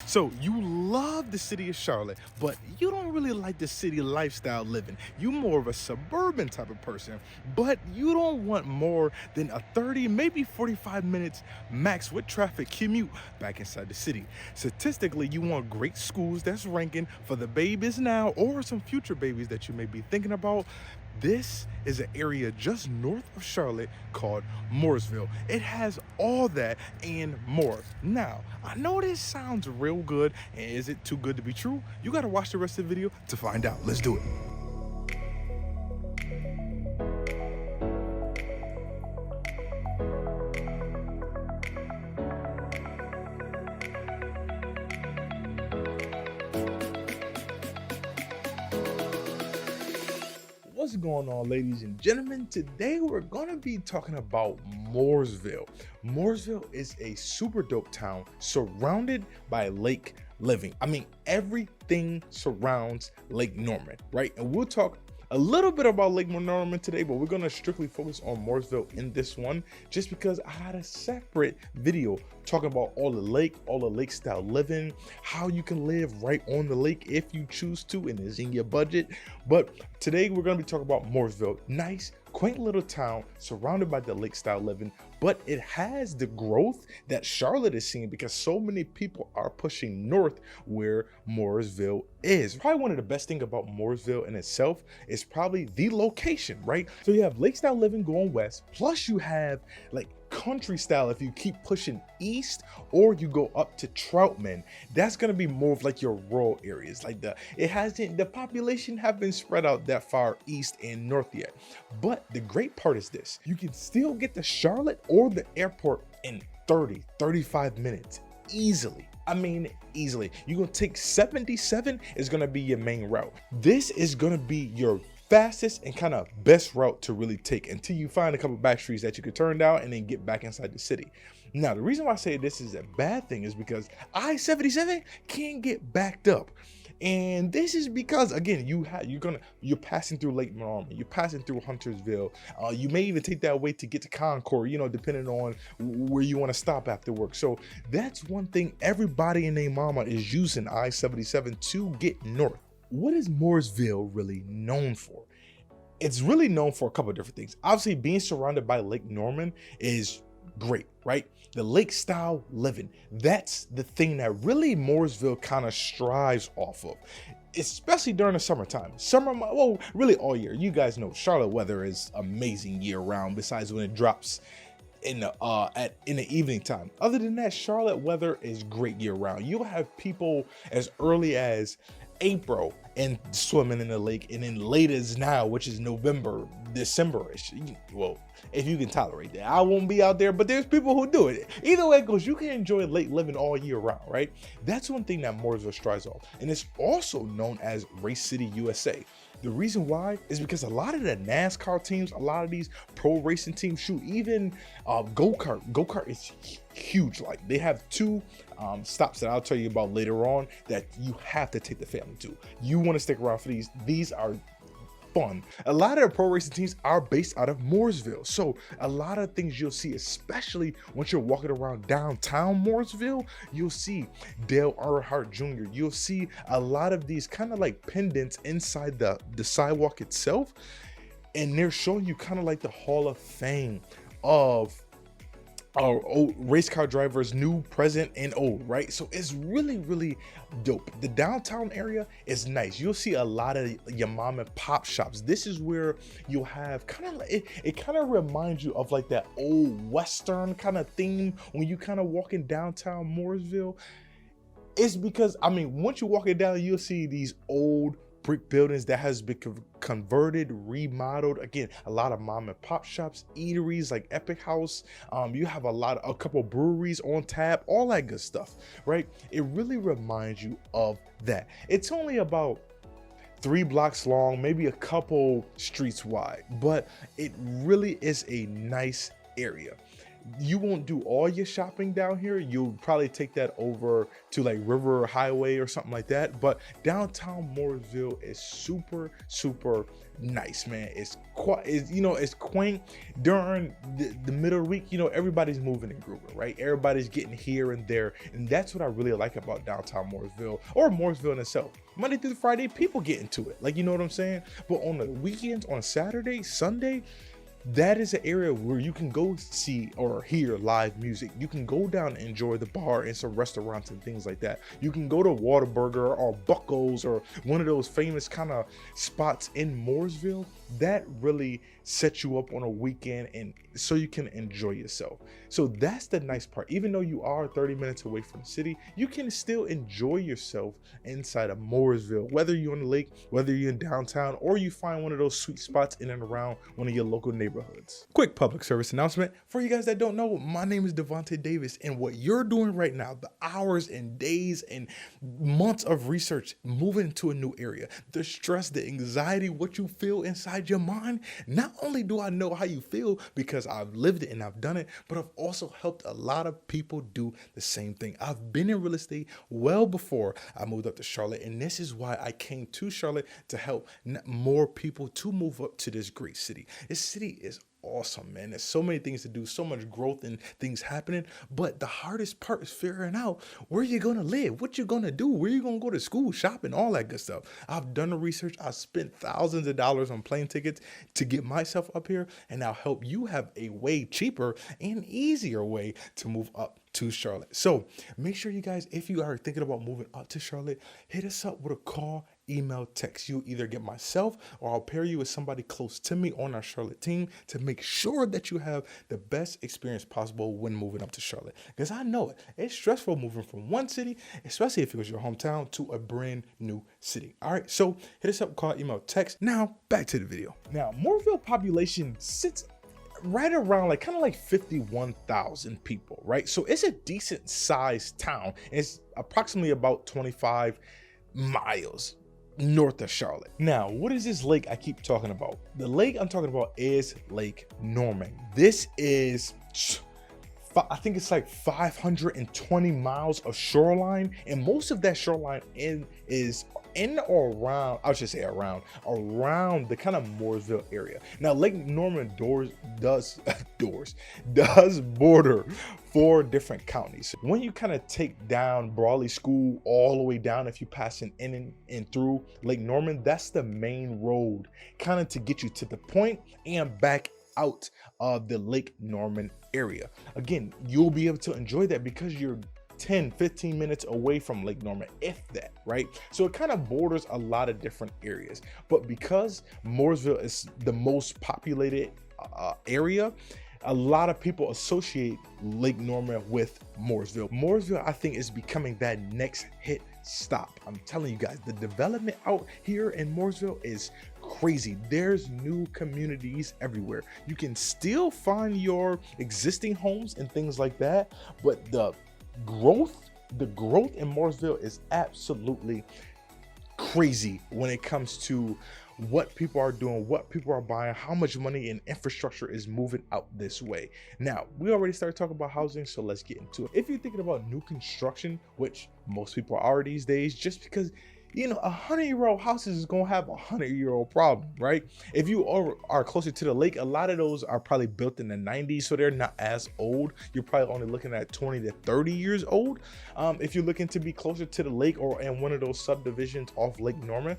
So you love the city of Charlotte, but you don't really like the city lifestyle living. You more of a suburban type of person, but you don't want more than a 30, maybe 45 minutes max with traffic commute back inside the city. Statistically, you want great schools that's ranking for the babies now or some future babies that you may be thinking about. This is an area just north of Charlotte called Mooresville. It has all that and more. Now, I know this sounds real good, and is it too good to be true? You gotta watch the rest of the video to find out. Let's do it. What's going on, ladies and gentlemen? Today we're gonna be talking about Mooresville. Mooresville is a super dope town surrounded by lake living. I mean, everything surrounds Lake Norman, right? And we'll talk a little bit about Lake Norman today, but we're gonna strictly focus on Mooresville in this one, just because I had a separate video talking about all the lake style living, how you can live right on the lake if you choose to and is in your budget. But today we're gonna be talking about Mooresville. Nice, quaint little town surrounded by the lake style living, but it has the growth that Charlotte is seeing because so many people are pushing north where Mooresville is. Probably one of the best things about Mooresville in itself is probably the location, right? So you have lake style living going west, plus you have like country style if you keep pushing east, or you go up to Troutman. That's gonna be more of like your rural areas. Like the population haven't spread out that far east and north yet. But the great part is this: you can still get to Charlotte or the airport in 35 minutes easily. I mean, easily. You're gonna take 77 is gonna be your main route. This is gonna be your fastest and kind of best route to really take until you find a couple back streets that you could turn down and then get back inside the city. Now, the reason why I say this is a bad thing is because I-77 can get backed up. And this is because, again, you're passing through Lake Norman, you're passing through Huntersville. You may even take that way to get to Concord, depending on where you want to stop after work. So that's one thing everybody and their mama is using I-77 to get north. What is Mooresville really known for? It's really known for a couple of different things. Obviously, being surrounded by Lake Norman is great, right? The lake style living, that's the thing that really Mooresville kind of strives off of, especially during the summertime. Well, really all year. You guys know Charlotte weather is amazing year round, besides when it drops in the evening time. Other than that, Charlotte weather is great year round. You'll have people as early as April and swimming in the lake, and then late as now, which is November, December-ish. Well, if you can tolerate that. I won't be out there, but there's people who do it. Either way it goes, you can enjoy lake living all year round, right? That's one thing that Mooresville strives off. And it's also known as Race City, USA. The reason why is because a lot of the NASCAR teams, a lot of these pro racing teams, shoot, even go-kart. Go-kart is huge. Like, they have two stops that I'll tell you about later on that you have to take the family to. You want to stick around for these. These are fun. A lot of the pro racing teams are based out of Mooresville. So a lot of things you'll see, especially once you're walking around downtown Mooresville, you'll see Dale Earnhardt Jr. You'll see a lot of these kind of like pendants inside the sidewalk itself. And they're showing you kind of like the Hall of Fame of our old race car drivers, new, present, and old, right? So it's really, really dope. The downtown area is nice. You'll see a lot of your mom and pop shops. This is where you'll have kind of like, it kind of reminds you of like that old Western kind of theme when you kind of walking downtown Mooresville. It's because, I mean, once you're walking down, you'll see these old brick buildings that has been converted, remodeled. Again, a lot of mom and pop shops, eateries like Epic House. You have a couple breweries on tap, all that good stuff, right? It really reminds you of that. It's only about 3 blocks long, maybe a couple streets wide, but it really is a nice area. you won't do all your shopping down here. You'll probably take that over to like River Highway or something like that. But downtown Mooresville is super, super nice, man. It's quite, it's quaint. During the middle of the week, everybody's moving and grooving, right? Everybody's getting here and there. And that's what I really like about downtown Mooresville, or Mooresville in itself. Monday through Friday, people get into it. Like, you know what I'm saying? But on the weekends, on Saturday, Sunday, that is an area where you can go see or hear live music. You can go down and enjoy the bar and some restaurants and things like that. You can go to Whataburger or Bucko's or one of those famous kind of spots in Mooresville. That really sets you up on a weekend, and so you can enjoy yourself. So that's the nice part. Even though you are 30 minutes away from the city, you can still enjoy yourself inside of Mooresville, whether you're on the lake, whether you're in downtown, or you find one of those sweet spots in and around one of your local neighborhoods. Quick public service announcement for you guys that don't know. My name is Devontae Davis, and what you're doing right now, the hours and days and months of research moving to a new area, the stress, the anxiety, what you feel inside your mind. Not only do I know how you feel because I've lived it and I've done it, but I've also helped a lot of people do the same thing. I've been in real estate well before I moved up to Charlotte, and this is why I came to Charlotte, to help more people to move up to this great city. This city is awesome, man. There's so many things to do, so much growth and things happening, but the hardest part is figuring out where you're gonna live, what you're gonna do, where you're gonna go to school, shopping, all that good stuff. I've done the research. I've spent thousands of dollars on plane tickets to get myself up here, and I'll help you have a way cheaper and easier way to move up to Charlotte. So make sure you guys, if you are thinking about moving up to Charlotte, hit us up with a call, email, text. You either get myself or I'll pair you with somebody close to me on our Charlotte team to make sure that you have the best experience possible when moving up to Charlotte. Because I know it's stressful moving from one city, especially if it was your hometown, to a brand new city. All right, so hit us up, call, email, text. Now back to the video. Now, Mooresville population sits right around kind of like 51,000 people, right? So it's a decent sized town. It's approximately about 25 miles north of Charlotte. Now, what is this lake I keep talking about? The lake I'm talking about is Lake Norman. This is, I think it's like 520 miles of shoreline, and most of that shoreline is in or around, I should say around the kind of Mooresville area. Now, Lake Norman does border 4 different counties. When you kind of take down Brawley School all the way down, if you pass in and through Lake Norman, that's the main road kind of to get you to the point and back out of the Lake Norman area. Again, you'll be able to enjoy that because you're 10-15 minutes away from Lake Norman, if that, right? So it kind of borders a lot of different areas, but because Mooresville is the most populated area, a lot of people associate Lake Norman with Mooresville. Mooresville, I think, is becoming that next hit stop. I'm telling you guys, the development out here in Mooresville is crazy. There's new communities everywhere. You can still find your existing homes and things like that, but the growth in Mooresville is absolutely crazy when it comes to what people are doing, what people are buying, how much money and infrastructure is moving out this way. Now, we already started talking about housing, so let's get into it. If you're thinking about new construction, which most people are these days, just because 100-year-old houses is gonna have a 100-year-old problem, right? If you are closer to the lake, a lot of those are probably built in the 90s, so they're not as old. You're probably only looking at 20 to 30 years old. If you're looking to be closer to the lake or in one of those subdivisions off Lake Norman.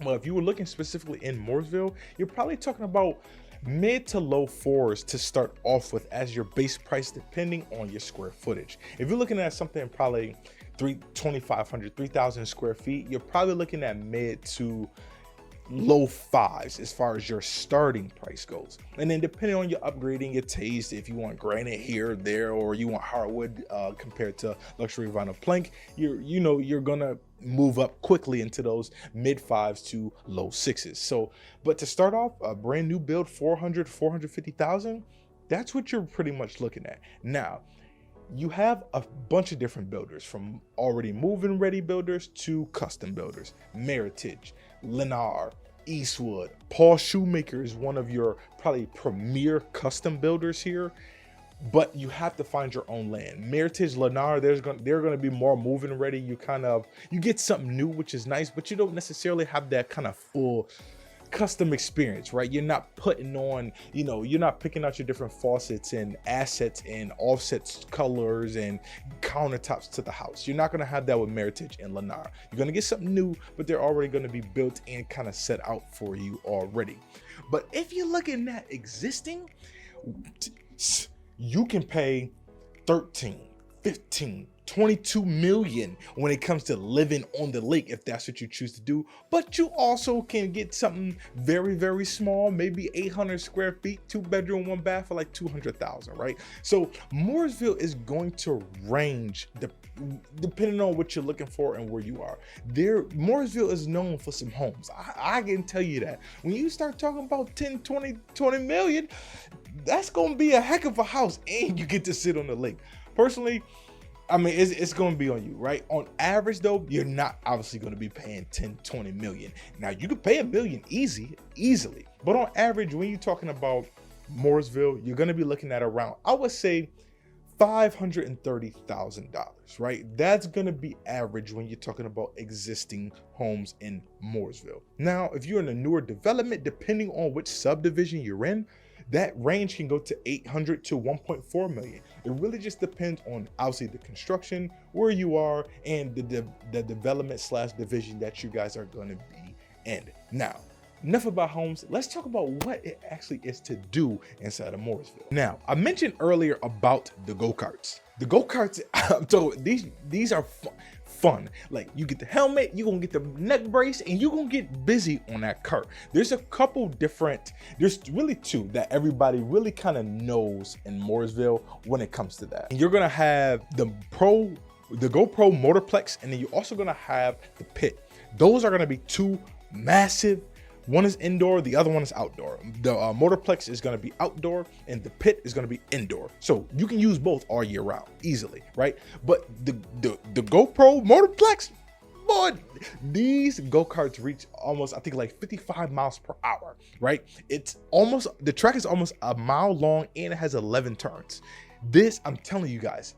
Well, if you were looking specifically in Mooresville, you're probably talking about mid to low 4s to start off with as your base price, depending on your square footage. If you're looking at something probably 2,500, 3,000 square feet, you're probably looking at mid to low 5s as far as your starting price goes. And then depending on your upgrading, your taste, if you want granite here or there, or you want hardwood compared to luxury vinyl plank, you're gonna move up quickly into those mid 5s to low 6s. So, but to start off, a brand new build, 450,000, that's what you're pretty much looking at. Now, you have a bunch of different builders, from already move-in ready builders to custom builders. Meritage, Lennar, Eastwood, Paul Shoemaker is one of your probably premier custom builders here. but you have to find your own land. Meritage, Lennar, they're gonna be more moving ready. You get something new, which is nice, but you don't necessarily have that kind of full custom experience, right? You're not putting on, you're not picking out your different faucets and assets and offsets, colors and countertops to the house. You're not going to have that with Meritage and Lennar. You're going to get something new, but they're already going to be built and kind of set out for you already. But if you're looking at existing, you can pay 13, 15, 22 million when it comes to living on the lake, if that's what you choose to do. But you also can get something very, very small, maybe 800 square feet, 2-bedroom, 1-bath for like 200,000, right? So Mooresville is going to range depending on what you're looking for and where you are. Mooresville is known for some homes. I can tell you that. When you start talking about 10, 20 million, that's going to be a heck of a house, and you get to sit on the lake. Personally, I mean, it's going to be on you, right? On average, though, you're not obviously going to be paying 10, 20 million. Now, you could pay $1 million easily. But on average, when you're talking about Mooresville, you're going to be looking at around, I would say, $530,000, right? That's going to be average when you're talking about existing homes in Mooresville. Now, if you're in a newer development, depending on which subdivision you're in, that range can go to 800 to 1.4 million. It really just depends on obviously the construction, where you are, and the development / division that you guys are going to be in. Now, enough about homes. Let's talk about what it actually is to do inside of Mooresville. Now, I mentioned earlier about the go-karts. The go-karts, so these are fun. Like, you get the helmet, you're gonna get the neck brace, and you're gonna get busy on that cart. There's a couple different, there's really two that everybody really kind of knows in Mooresville when it comes to that. And you're gonna have the GoPro Motorplex, and then you're also gonna have the Pit. Those are gonna be two massive. One is indoor, the other one is outdoor. The Motorplex is going to be outdoor, and the Pit is going to be indoor. So you can use both all year round easily, right? But the GoPro Motorplex, boy, these go-karts reach almost, I think, like 55 miles per hour, right? The track is almost a mile long, and it has 11 turns. This, I'm telling you guys,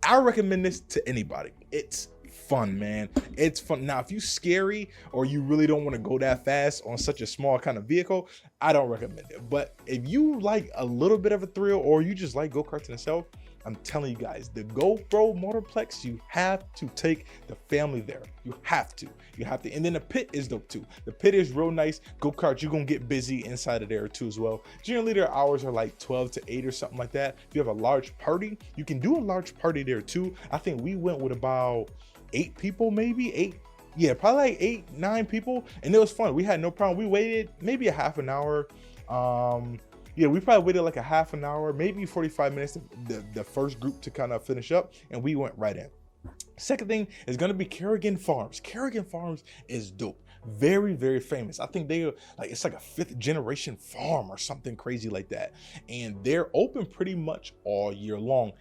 I recommend this to anybody. It's fun, man. It's fun. Now, if you're scary or you really don't want to go that fast on such a small kind of vehicle, I don't recommend it. But if you like a little bit of a thrill, or you just like go-karts in itself, I'm telling you guys, the GoPro Motorplex, you have to take the family there. You have to. And then the Pit is dope too. The Pit is real nice. Go-karts, you're gonna get busy inside of there too as well. Generally, their hours are like 12 to 8 or something like that. If you have a large party, you can do a large party there too. I think we went with about 8 people, maybe 8. Yeah, probably like 8, 9 people. And it was fun. We had no problem. We waited maybe a half an hour. Yeah, we probably waited like a half an hour, maybe 45 minutes, the first group to kind of finish up, and we went right in. Second thing is going to be Kerrigan Farms. Kerrigan Farms is dope. Very, very famous. I think it's like a 5th generation farm or something crazy like that. And they're open pretty much all year long.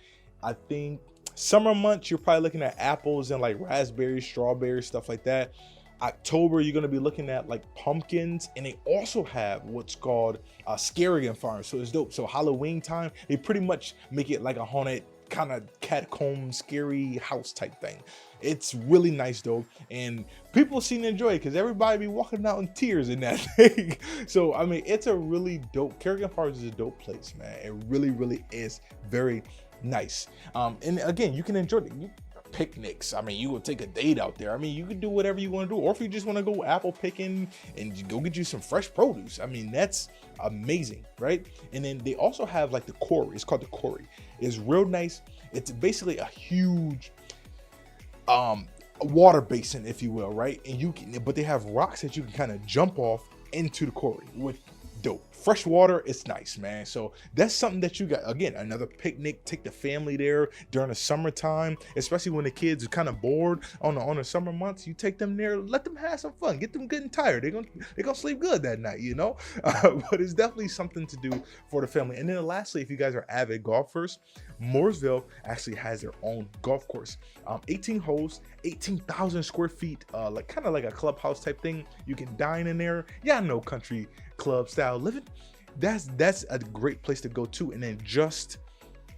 I think summer months, you're probably looking at apples and like raspberries, strawberries, stuff like that. October, you're going to be looking at like pumpkins, and they also have what's called Kerrigan Farm. So it's dope. So Halloween time, they pretty much make it like a haunted kind of catacomb, scary house type thing. It's really nice though, and people seem to enjoy it because everybody be walking out in tears in that thing. So I mean, it's a really dope. Kerrigan Farms is a dope place, man. It really, really is very nice. And again, you can enjoy it. Picnics. I mean, you will take a date out there. I mean, you can do whatever you want to do, or if you just want to go apple picking and go get you some fresh produce, I mean, that's amazing, right? And then they also have like the quarry. It's called the quarry. It's real nice. It's basically a huge water basin, if you will, right? And but they have rocks that you can kind of jump off into the quarry with. Dope. Fresh water, it's nice, man. So that's something that you got. Again, another picnic. Take the family there during the summertime, especially when the kids are kind of bored on the summer months. You take them there, let them have some fun, get them getting tired. They're gonna sleep good that night, you know. But it's definitely something to do for the family. And then lastly, if you guys are avid golfers, Mooresville actually has their own golf course. 18 holes, 18,000 square feet, like kind of like a clubhouse type thing. You can dine in there. Yeah, I know country club style living. that's a great place to go to. And then just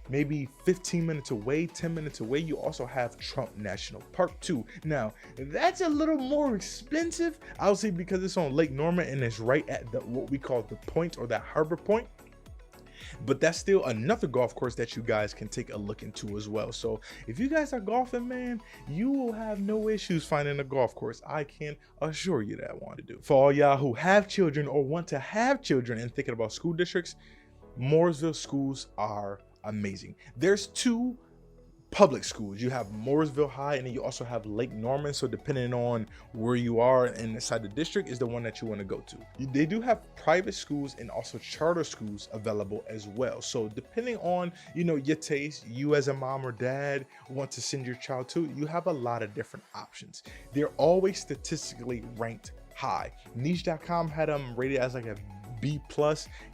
maybe 15 minutes away, 10 minutes away, you also have Trump National Park too. Now, that's a little more expensive, I would say, because it's on Lake Norman and it's right at what we call the point, or that harbor point. But that's still another golf course that you guys can take a look into as well. So if you guys are golfing, man, you will have no issues finding a golf course. I can assure you that I want to do. For all y'all who have children or want to have children and thinking about school districts, Mooresville schools are amazing. There's two public schools. You have Mooresville High, and then you also have Lake Norman. So depending on where you are inside the district is the one that you want to go to. They do have private schools and also charter schools available as well. So depending on, you know, your taste, you as a mom or dad want to send your child to, you have a lot of different options. They're always statistically ranked high. Niche.com had them rated as like a B+.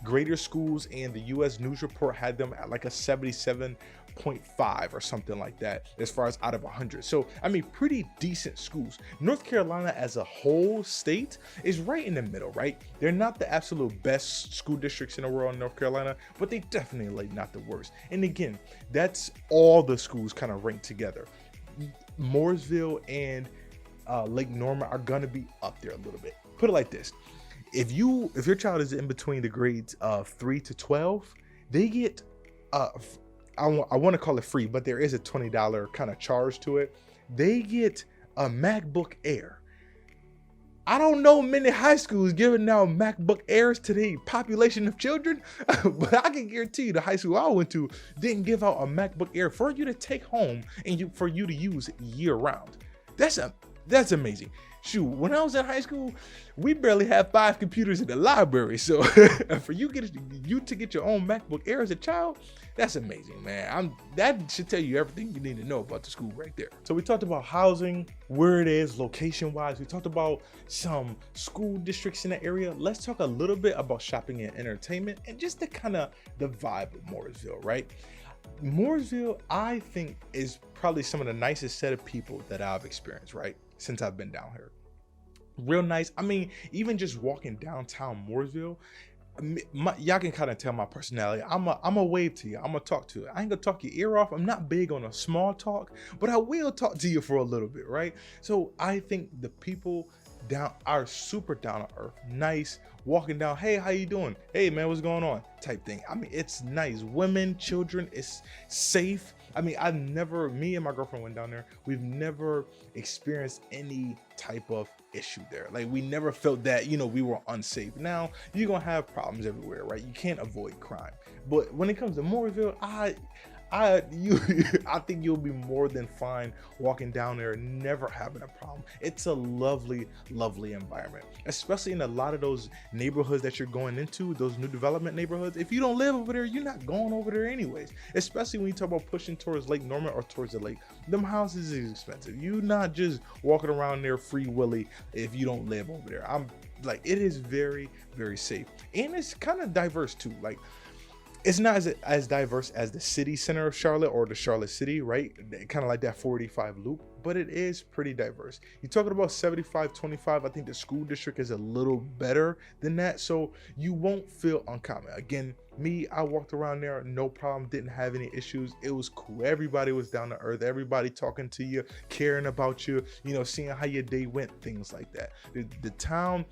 Greater Schools and the US News Report had them at like a 77.5 or something like that, as far as out of 100. So I mean, pretty decent schools. North Carolina as a whole state is right in the middle, right? They're not the absolute best school districts in the world in North Carolina, but they definitely like not the worst. And again, that's all the schools kind of ranked together. Mooresville and Lake Norman are gonna be up there a little bit. Put it like this: if your child is in between the grades of 3 to 12, they get I want to call it free, but there is a $20 kind of charge to it. They get a MacBook Air. I don't know many high schools giving out MacBook Airs to the population of children, but I can guarantee you the high school I went to didn't give out a MacBook Air for you to take home and for you to use year round. That's amazing. Shoot, when I was in high school, we barely had 5 computers in the library. So for you to get your own MacBook Air as a child, that's amazing, man. That should tell you everything you need to know about the school right there. So we talked about housing, where it is, location-wise. We talked about some school districts in the area. Let's talk a little bit about shopping and entertainment and just the kind of the vibe of Mooresville, right? Mooresville, I think, is probably some of the nicest set of people that I've experienced, right, since I've been down here. Real nice. I mean, even just walking downtown Mooresville, y'all can kind of tell my personality. I'm a wave to you. I'm gonna talk to you. I ain't gonna talk your ear off. I'm not big on a small talk, but I will talk to you for a little bit, right? So I think the people down are super down to earth, nice, walking down, hey, how you doing? Hey man, what's going on? Type thing. I mean, it's nice. Women, children, it's safe. I mean, me and my girlfriend went down there. We've never experienced any type of issue there. Like, we never felt that, you know, we were unsafe. Now, you're gonna have problems everywhere, right? You can't avoid crime. But when it comes to Mooresville, I think you'll be more than fine walking down there, never having a problem. It's a lovely, lovely environment, especially in a lot of those neighborhoods that you're going into, those new development neighborhoods. If you don't live over there, you're not going over there anyways, especially when you talk about pushing towards Lake Norman or towards the lake. Them houses is expensive. You're not just walking around there free willy if you don't live over there. I'm like, it is very, very safe. And it's kind of diverse too. Like, it's not as diverse as the city center of Charlotte or the Charlotte city, right? Kind of like that 485 loop, but it is pretty diverse. You're talking about 75-25. I think the school district is a little better than that, so you won't feel uncommon. Again, I walked around there, no problem, didn't have any issues. It was cool. Everybody was down to earth. Everybody talking to you, caring about you, you know, seeing how your day went, things like that. The town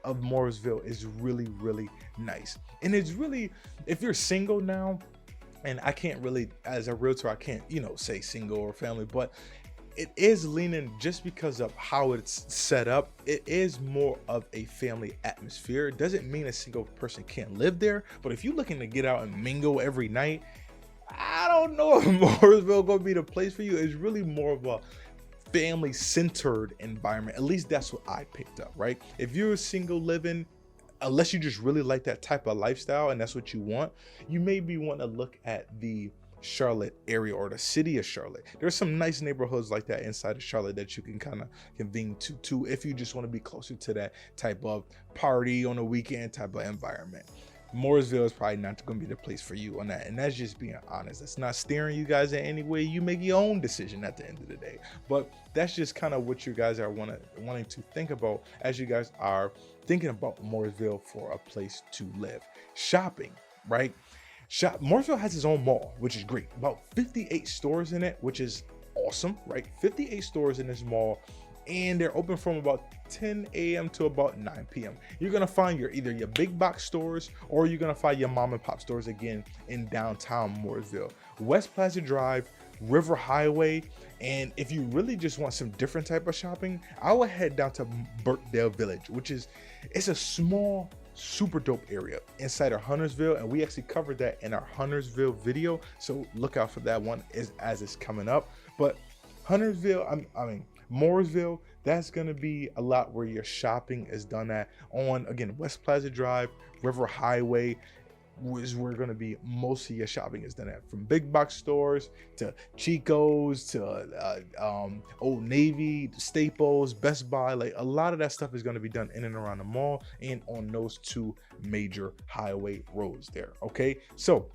of Mooresville is really, really nice. And it's really, if you're single now, and I can't really, as a realtor, I can't, you know, say single or family, but it is leaning, just because of how it's set up, it is more of a family atmosphere. It doesn't mean a single person can't live there, but if you're looking to get out and mingle every night, I don't know if Mooresville gonna be the place for you. It's really more of a family-centered environment. At least that's what I picked up, right? If you're single living, unless you just really like that type of lifestyle and that's what you want, you maybe want to look at the Charlotte area or the city of Charlotte. There's some nice neighborhoods like that inside of Charlotte that you can kind of convene to if you just want to be closer to that type of party on a weekend type of environment. Mooresville is probably not going to be the place for you on that. And that's just being honest. That's not steering you guys in any way. You make your own decision at the end of the day. But that's just kind of what you guys are wanting to think about as you guys are thinking about Mooresville for a place to live. Shopping, right? Mooresville has its own mall, which is great. About 58 stores in it, which is awesome, right? 58 stores in this mall, and they're open from about 10 a.m. to about 9 p.m. You're gonna find either your big box stores, or you're gonna find your mom and pop stores again in downtown Mooresville. West Plaza Drive, River Highway, and if you really just want some different type of shopping, I would head down to Burkdale Village, which it's a small, super dope area inside of Huntersville, and we actually covered that in our Huntersville video, so look out for that one as it's coming up. But Huntersville, I mean Mooresville, that's going to be a lot where your shopping is done at. On, again, West Plaza Drive, River Highway is where going to be most of your shopping is done at, from big box stores to Chico's to Old Navy, Staples, Best Buy. Like, a lot of that stuff is going to be done in and around the mall and on those two major highway roads there. Okay, so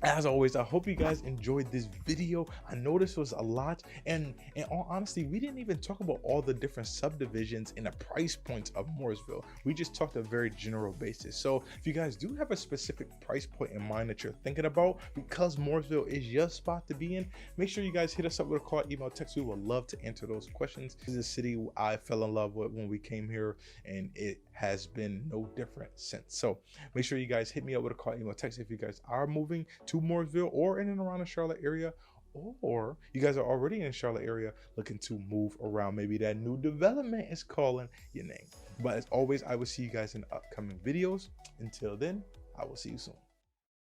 as always, I hope you guys enjoyed this video. I know this was a lot, and in all honesty, we didn't even talk about all the different subdivisions and the price points of Mooresville. We just talked a very general basis. So if you guys do have a specific price point in mind that you're thinking about, because Mooresville is your spot to be in, make sure you guys hit us up with a call, email, text. We would love to answer those questions. This is a city I fell in love with when we came here, and it has been no different since. So make sure you guys hit me up with a call, email, text if you guys are moving to Mooresville or in and around the Charlotte area, or you guys are already in the Charlotte area looking to move around. Maybe that new development is calling your name. But as always, I will see you guys in upcoming videos. Until then, I will see you soon.